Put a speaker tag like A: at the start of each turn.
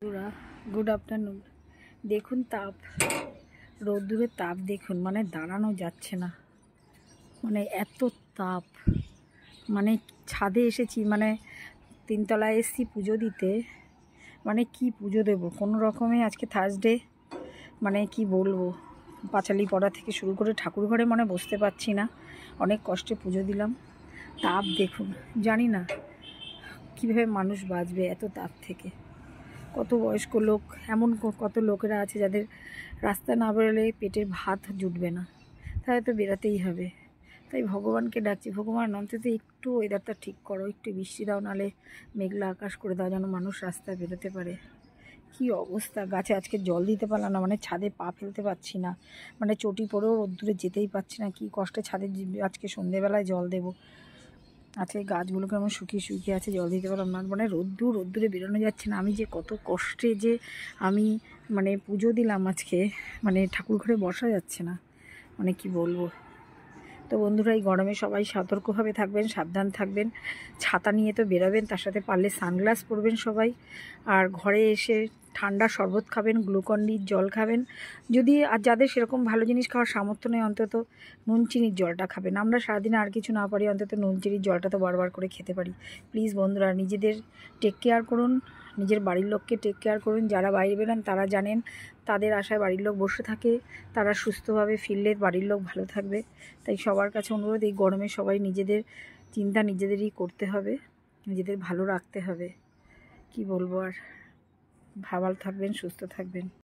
A: বন্ধুরা good afternoon. দেখুন তাপ, রোদ্দুরের তাপ দেখুন, মানে দাঁড়ানো যাচ্ছে না, মানে এত তাপ। মানে ছাদে এসেছি, মানে তিনতলায় এসেছি পুজো দিতে, মানে কি পুজো দেবো কোনো রকমে। আজকে থার্সডে, মানে কি বলবো, পাঁচালি পড়া থেকে শুরু করে ঠাকুর ঘরে মানে বসতে পারছি না, অনেক কষ্টে পুজো দিলাম। তাপ দেখুন, জানি না কীভাবে মানুষ বাঁচবে এত তাপ থেকে। কত বয়স্ক লোক, এমন কত লোকেরা আছে যাদের রাস্তা না বেরোলে পেটের ভাত জুটবে না, তাই তো বেরোতেই হবে। তাই ভগবানকে ডাকছি, ভগবান অন্তত একটু ওয়েদারটা ঠিক করো, একটু বৃষ্টি দাও, নালে মেঘলা আকাশ করে দাও, যেন মানুষ রাস্তায় বেরোতে পারে। কি অবস্থা, গাছে আজকে জল দিতে পারলাম না, মানে ছাদে পা ফেলতে পারছি না, মানে চটি পরেও রোদ্দুরে যেতেই পারছি না। কি কষ্টে ছাদে আজকে সন্ধেবেলায় জল দেবো। আজকে গাছগুলোকে আমার শুকিয়ে শুকিয়ে আছে, জল দিতে পারলাম না, মানে রোদ্দুরে বেরোনো যাচ্ছে না। আমি যে কত কষ্টে যে আমি মানে পুজো দিলাম আজকে, মানে ঠাকুর ঘরে বসা যাচ্ছে না, মানে কি বলবো। তো বন্ধুরা, এই গরমে সবাই সতর্কভাবে থাকবেন, সাবধান থাকবেন, ছাতা নিয়ে তো বেরোবেন, তার সাথে পারলে সানগ্লাস পরবেন সবাই। আর ঘরে এসে ঠান্ডা শরবত খাবেন, গ্লুকন-ডির জল খাবেন, যদি আর যাদের সেরকম ভালো জিনিস খাওয়ার সামর্থ্য নেই অন্তত নুন চিনির জলটা খাবেন। আমরা সারাদিনে আর কিছু না পারি, অন্তত নুন চিনির জলটা তো বারবার করে খেতে পারি। প্লিজ বন্ধুরা, নিজেদের টেক কেয়ার করুন, নিজের বাড়ির লোককে টেক কেয়ার করুন। যারা বাইরে বেরোন তারা জানেন, তাদের আশায় বাড়ির লোক বসে থাকে, তারা সুস্থভাবে ফিরলে বাড়ির লোক ভালো থাকবে। তাই সবার কাছে অনুরোধ, এই গরমে সবাই নিজেদের চিন্তা নিজেদেরই করতে হবে, নিজেদের ভালো রাখতে হবে। কি বলবো আর, ভালো থাকবেন, সুস্থ থাকবেন।